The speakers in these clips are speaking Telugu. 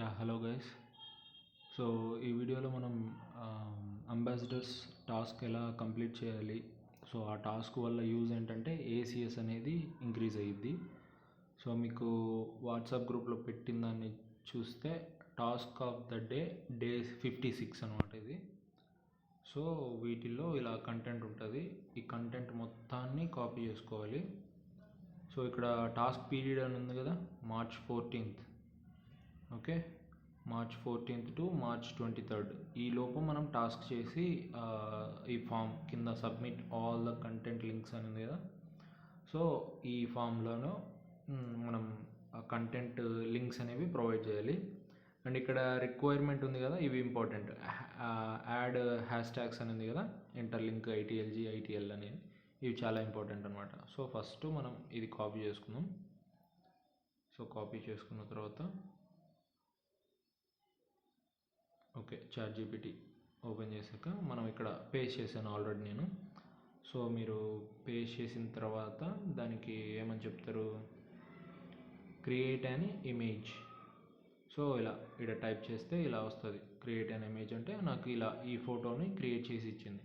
Hello guys. సో ఈ వీడియోలో మనం అంబాసిడర్స్ టాస్క్ ఎలా కంప్లీట్ చేయాలి. సో ఆ టాస్క్ వల్ల యూజ్ ఏంటంటే ఏసిఎస్ అనేది ఇంక్రీజ్ అయ్యిద్ది. సో మీకు వాట్సాప్ గ్రూప్లో పెట్టిన దాన్ని చూస్తే టాస్క్ ఆఫ్ ద డే 56 అనమాట ఇది. సో వీటిల్లో ఇలా కంటెంట్ ఉంటుంది. ఈ కంటెంట్ మొత్తాన్ని కాపీ చేసుకోవాలి. సో ఇక్కడ టాస్క్ పీరియడ్ అని ఉంది కదా, March 14th. Okay, March 14th to March 23rd ఈ లోపు మనం టాస్క్ చేసి ఈ ఫామ్ కింద submit all the content links అని ఉంది కదా. సో ఈ ఫామ్లోనూ మనం కంటెంట్ లింక్స్ అనేవి ప్రొవైడ్ చేయాలి. అండ్ ఇక్కడ రిక్వైర్మెంట్ ఉంది కదా, ఇవి ఇంపార్టెంట్. యాడ్ హ్యాష్ ట్యాగ్స్ అని ఉంది కదా, ఇంటర్లింక్ ఐటీఎల్జీ ఐటీఎల్ అనేది, ఇవి చాలా ఇంపార్టెంట్ అనమాట. సో ఫస్ట్ మనం ఇది కాపీ చేసుకుందాం. సో కాపీ చేసుకున్న తర్వాత ఓకే, ChatGPT ఓపెన్ చేశాక మనం ఇక్కడ పేస్ట్ చేశాను ఆల్రెడీ నేను. సో మీరు పేస్ట్ చేసిన తర్వాత దానికి ఏమని చెప్తారు, క్రియేట్ అన్ ఇమేజ్. సో ఇలా ఇక్కడ టైప్ చేస్తే ఇలా వస్తుంది. క్రియేట్ అన్ ఇమేజ్ అంటే నాకు ఇలా ఈ ఫోటోని క్రియేట్ చేసి ఇచ్చింది.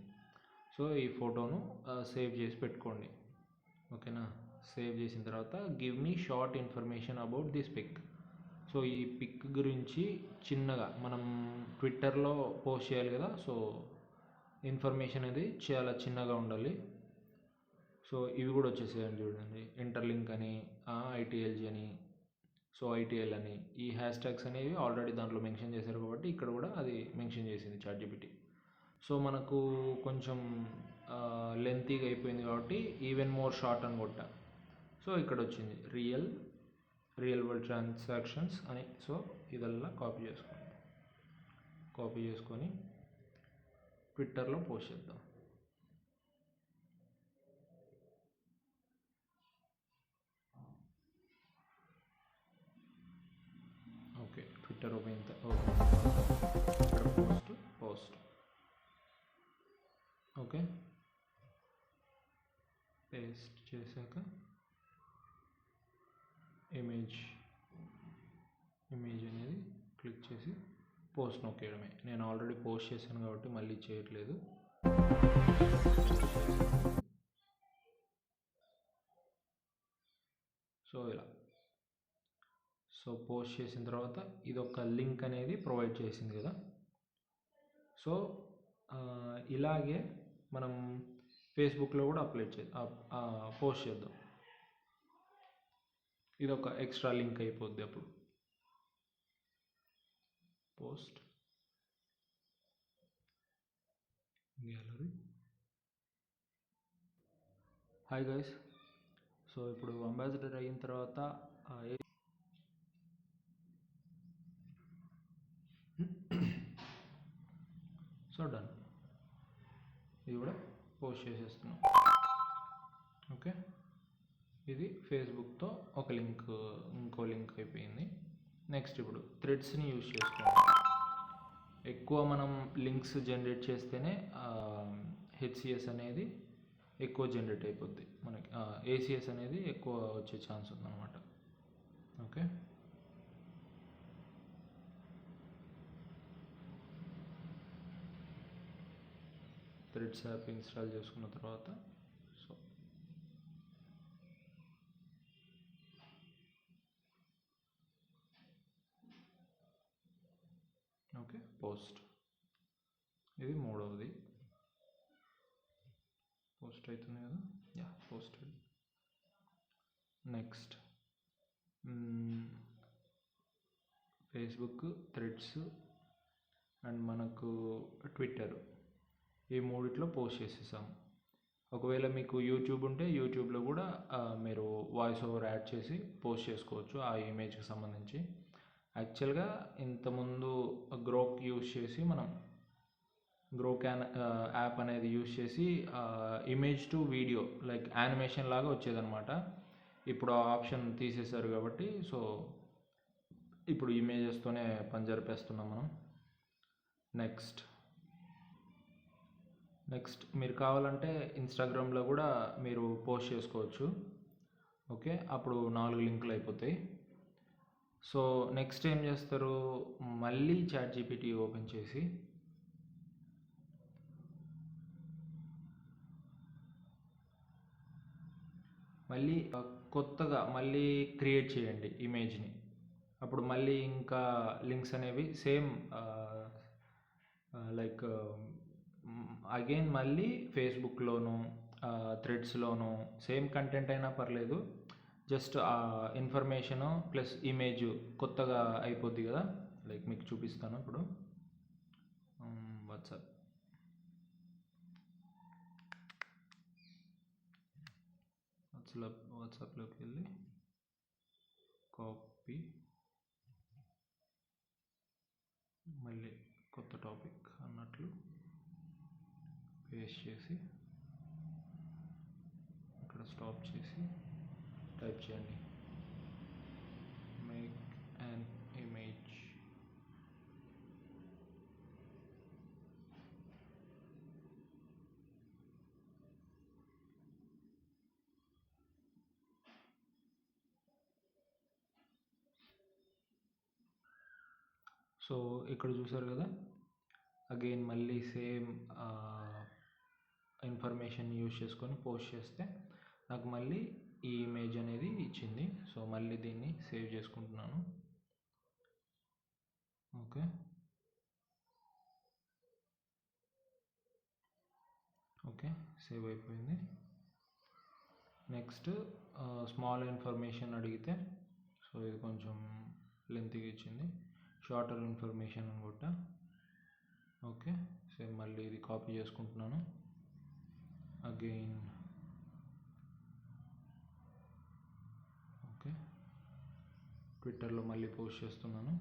సో ఈ ఫోటోను సేవ్ చేసి పెట్టుకోండి. ఓకేనా, సేవ్ చేసిన తర్వాత give me short information about this pic. So ఈ పిక్ గురించి చిన్నగా మనం ట్విట్టర్లో పోస్ట్ చేయాలి కదా. సో ఇన్ఫర్మేషన్ అనేది చాలా చిన్నగా ఉండాలి. సో ఇవి కూడా వచ్చేసేయండి చూడండి, ఇంటర్లింక్ అని, ఐటీఎల్జీ అని, సో ఐటీఎల్ అని. ఈ హ్యాష్ ట్యాగ్స్ అనేవి ఆల్రెడీ దాంట్లో మెన్షన్ చేశారు కాబట్టి ఇక్కడ కూడా అది మెన్షన్ చేసింది ChatGPT. సో మనకు కొంచెం లెంతీగా అయిపోయింది కాబట్టి ఈవెన్ మోర్ షార్ట్ అని కొట్టా. సో ఇక్కడ వచ్చింది రియల్ వరల్డ్ ట్రాన్సాక్షన్స్ అని. సో ఇదల్లా కాపీ చేసుకొని ట్విట్టర్లో పోస్ట్ చేద్దాం. Okay, Twitter open post. Okay, paste చేశాక ఇమేజ్ అనేది క్లిక్ చేసి పోస్ట్ నొక్కేయడమే. నేను ఆల్రెడీ పోస్ట్ చేశాను కాబట్టి మళ్ళీ చేయట్లేదు. సో ఇలా పోస్ట్ చేసిన తర్వాత ఇది ఒక లింక్ అనేది ప్రొవైడ్ చేసింది కదా. సో ఇలాగే మనం ఫేస్బుక్లో కూడా పోస్ట్ చేద్దాం. ఇది ఒక ఎక్స్ట్రా లింక్ అయిపోద్ది అప్పుడు. Post gallery. Hi guys. So ఇప్పుడు అంబాసిడర్ అయిన తర్వాత సో డన్, ఇది కూడా పోస్ట్ చేసేస్తున్నాం. ఓకే, ఇది ఫేస్బుక్తో ఒక లింక్, ఇంకో లింక్ అయిపోయింది. నెక్స్ట్ ఇప్పుడు థ్రెడ్స్ని యూజ్ చేసుకోవాలి. ఎక్కువ మనం లింక్స్ జనరేట్ చేస్తేనే హెచ్సిఎస్ అనేది ఎక్కువ జనరేట్ అయిపోద్ది మనకి, ఏసిఎస్ అనేది ఎక్కువ వచ్చే ఛాన్స్ ఉందన్నమాట. ఓకే, థ్రెడ్స్ యాప్ ఇన్స్టాల్ చేసుకున్న తర్వాత సో ఓకే, పోస్ట్. ఇది మూడవది. పోస్ట్ అవుతుంది కదా, posted. Next Facebook, threads and మనకు ట్విట్టర్, ఈ మూడిట్లో పోస్ట్ చేసేసాం. ఒకవేళ మీకు యూట్యూబ్ ఉంటే యూట్యూబ్లో కూడా మీరు వాయిస్ ఓవర్ యాడ్ చేసి పోస్ట్ చేసుకోవచ్చు ఆ ఇమేజ్కి సంబంధించి. యాక్చువల్గా ఇంతకుముందు గ్రోక్ యూజ్ చేసి మనం గ్రోక్యాన్ యాప్ అనేది యూజ్ చేసి image to video like animation లాగా వచ్చేదన్నమాట. ఇప్పుడు ఆ ఆప్షన్ తీసేశారు కాబట్టి సో ఇప్పుడు ఇమేజెస్తోనే పని జరిపేస్తున్నాం మనం. నెక్స్ట్ మీరు కావాలంటే ఇన్స్టాగ్రామ్లో కూడా మీరు పోస్ట్ చేసుకోవచ్చు. ఓకే, అప్పుడు 4 లింకులు అయిపోతాయి. సో నెక్స్ట్ ఏం చేస్తారు, మళ్ళీ చాట్ జీపీటీ ఓపెన్ చేసి మళ్ళీ కొత్తగా మళ్ళీ క్రియేట్ చేయండి ఇమేజ్ని. అప్పుడు మళ్ళీ ఇంకా లింక్స్ అనేవి సేమ్ లైక్ అగైన్ మళ్ళీ ఫేస్బుక్లోను థ్రెడ్స్లోను సేమ్ కంటెంట్ అయినా పర్లేదు, జస్ట్ ఇన్ఫర్మేషను ప్లస్ ఇమేజ్ కొత్తగా అయిపోద్ది కదా. లైక్ మీకు చూపిస్తాను ఇప్పుడు. వాట్సాప్లోకి వెళ్ళి కాపీ, మళ్ళీ కొత్త టాపిక్ అన్నట్లు పేస్ట్ చేసి ఇక్కడ స్టాప్ చేసి టైప్ చేయండి మేక్ an image. సో ఇక్కడ చూసారు కదా, అగైన్ మళ్ళీ సేమ్ ఇన్ఫర్మేషన్ యూజ్ చేసుకొని పోస్ట్ చేస్తే నాకు మళ్ళీ ఈ ఇమేజ్ అనేది ఇచ్చింది. సో మళ్ళీ దీన్ని సేవ్ చేసుకుంటున్నాను. ఓకే, ఓకే సేవ్ అయిపోయింది. నెక్స్ట్ స్మాల్ ఇన్ఫర్మేషన్ అడిగితే, సో ఇది కొంచెం లెంతీగా ఇచ్చింది, షార్టర్ ఇన్ఫర్మేషన్ అనుకుంట. ఓకే, సేమ్ మళ్ళీ ఇది కాపీ చేసుకుంటున్నాను. అగైన్ ఓకే, ట్విట్టర్లో మళ్ళీ పోస్ట్ చేస్తున్నాను.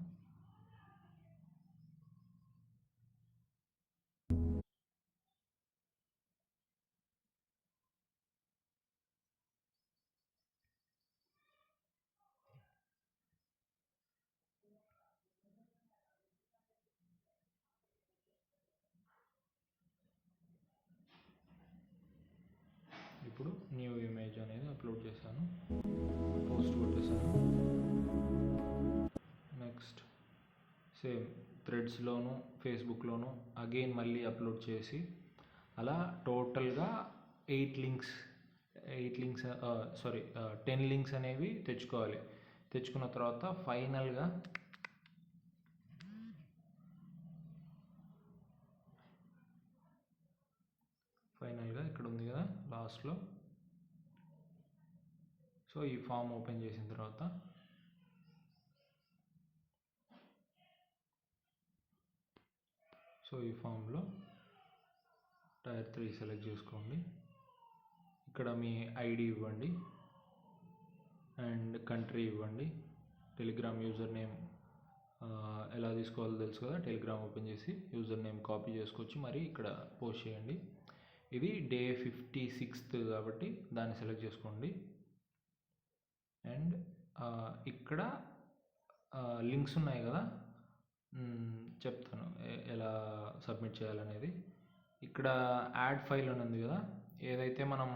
ఇప్పుడు న్యూ ఇమేజ్ అనేది అప్లోడ్ చేశాను, పోస్ట్ కొట్టేశాను. నెక్స్ట్ సేమ్ థ్రెడ్స్లోను ఫేస్బుక్లోను అగైన్ మళ్ళీ అప్లోడ్ చేసి అలా టోటల్గా 10 లింక్స్ అనేవి తెచ్చుకోవాలి. తెచ్చుకున్న తర్వాత ఫైనల్గా ఇక్కడ ఉంది కదా లాస్ట్లో. సో ఈ ఫామ్ ఓపెన్ చేసిన తర్వాత ఈ ఫామ్లో టైర్ 3 సెలెక్ట్ చేసుకోండి. ఇక్కడ మీ ఐడి ఇవ్వండి అండ్ కంట్రీ ఇవ్వండి. టెలిగ్రామ్ యూజర్ నేమ్ ఎలా తీసుకోవాలో తెలుసు కదా, టెలిగ్రామ్ ఓపెన్ చేసి యూజర్ నేమ్ కాపీ చేసుకొచ్చి మరి ఇక్కడ పోస్ట్ చేయండి. ఇది డే 56th కాబట్టి దాన్ని సెలెక్ట్ చేసుకోండి. అండ్ ఇక్కడ లింక్స్ ఉన్నాయి కదా, చెప్తాను ఎలా సబ్మిట్ చేయాలనేది. ఇక్కడ యాడ్ ఫైల్ అని ఉంది కదా, ఏదైతే మనం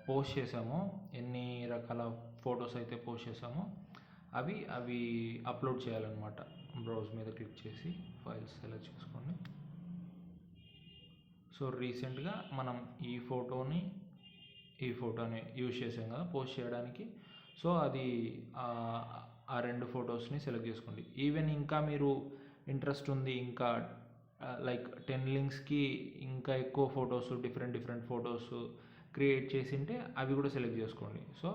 పోస్ట్ చేసామో, ఎన్ని రకాల ఫొటోస్ అయితే పోస్ట్ చేసామో అవి అప్లోడ్ చేయాలన్నమాట. బ్రౌజ్ మీద క్లిక్ చేసి ఫైల్స్ సెలెక్ట్ చేసుకోండి. సో రీసెంట్గా మనం ఈ ఫోటోని యూజ్ చేసాం కదా పోస్ట్ చేయడానికి. సో అది ఆ 2 ఫొటోస్ని సెలెక్ట్ చేసుకోండి. ఈవెన్ ఇంకా మీరు ఇంట్రెస్ట్ ఉంది, ఇంకా లైక్ 10 లింక్స్కి ఇంకా ఎక్కువ ఫొటోస్, డిఫరెంట్ ఫొటోస్ క్రియేట్ చేసి ఉంటే అవి కూడా సెలెక్ట్ చేసుకోండి. సో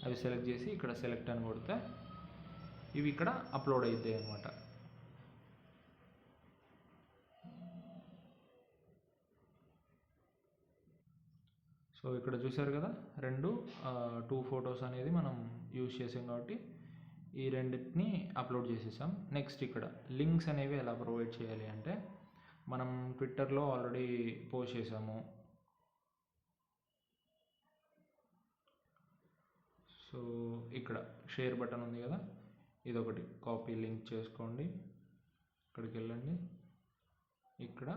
అవి సెలెక్ట్ చేసి ఇక్కడ సెలెక్ట్ అని కొడితే ఇవి ఇక్కడ అప్లోడ్ అవుతాయి అన్నమాట. సో ఇక్కడ చూసారు కదా, 2 ఫొటోస్ అనేది మనం యూజ్ చేసాం కాబట్టి ఈ రెండింటిని అప్లోడ్ చేసేసాం. నెక్స్ట్ ఇక్కడ లింక్స్ అనేవి ఎలా ప్రొవైడ్ చేయాలి అంటే, మనం ట్విట్టర్లో ఆల్రెడీ పోస్ట్ చేసాము. సో ఇక్కడ షేర్ బటన్ ఉంది కదా, ఇదొకటి కాపీ లింక్ చేసుకోండి. ఇక్కడికి వెళ్ళండి, ఇక్కడ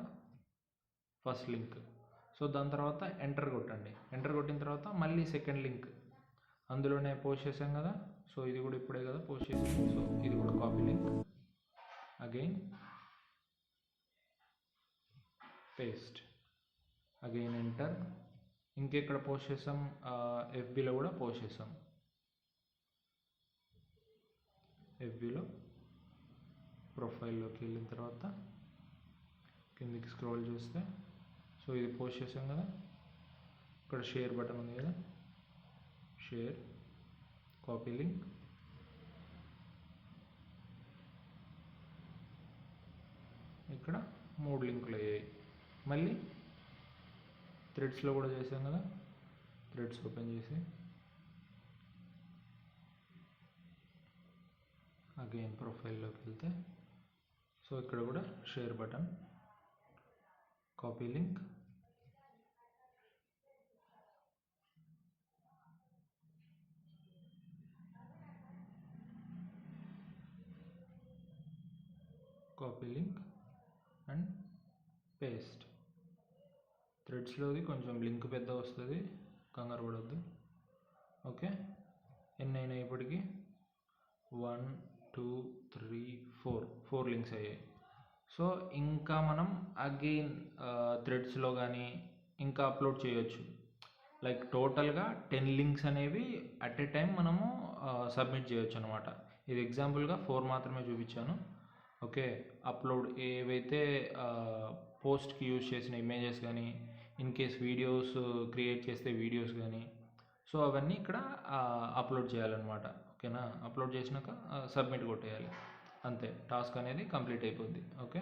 ఫస్ట్ లింక్. సో దాని తర్వాత ఎంటర్ కొట్టండి. ఎంటర్ కొట్టిన తర్వాత మళ్ళీ సెకండ్ లింక్ అందులోనే పోస్ట్ చేసాం కదా, సో ఇది కూడా ఇప్పుడే కదా పోస్ట్ చేసింది. సో ఇది కూడా copy link, again paste, again enter. ఇంకెక్కడ పోస్ట్ చేసాం, ఎఫ్బీలో కూడా పోస్ట్ చేసాం. ఎఫ్బీలో ప్రొఫైల్లోకి వెళ్ళిన తర్వాత కిందికి స్క్రోల్ చేస్తే సో ఇది పోస్ట్ చేసాం కదా, ఇక్కడ షేర్ బటన్ ఉంది కదా, షేర్, కాపీ లింక్, ఇక్కడ 3 లింకులు అయ్యాయి. మళ్ళీ థ్రెడ్స్లో కూడా చేసాం కదా, థ్రెడ్స్ ఓపెన్ చేసి అగైన్ ప్రొఫైల్లోకి వెళ్తే సో ఇక్కడ కూడా share button, copy link, copy link and paste. థ్రెడ్స్లోది కొంచెం లింక్ పెద్ద వస్తుంది, కంగారు పడద్దు. ఓకే, ఎన్ని అయినాయి ఇప్పటికి? 1 2 3 4 లింక్స్ అయ్యాయి. సో ఇంకా మనం అగైన్ థ్రెడ్స్లో కానీ ఇంకా అప్లోడ్ చేయొచ్చు. లైక్ టోటల్గా 10 లింక్స్ అనేవి అట్ ఏ టైం మనము సబ్మిట్ చేయొచ్చు అనమాట. ఇది ఎగ్జాంపుల్గా 4 మాత్రమే చూపించాను. ఓకే, అప్లోడ్ ఏవైతే పోస్ట్కి యూజ్ చేసిన ఇమేజెస్ కానీ, ఇన్ కేస్ వీడియోస్ క్రియేట్ చేస్తే వీడియోస్ కానీ, సో అవన్నీ ఇక్కడ అప్లోడ్ చేయాలన్నమాట. ఓకేనా, అప్లోడ్ చేసినాక సబ్మిట్ కొట్టేయాలి, అంతే, టాస్క్ అనేది కంప్లీట్ అయిపోద్ది. ఓకే.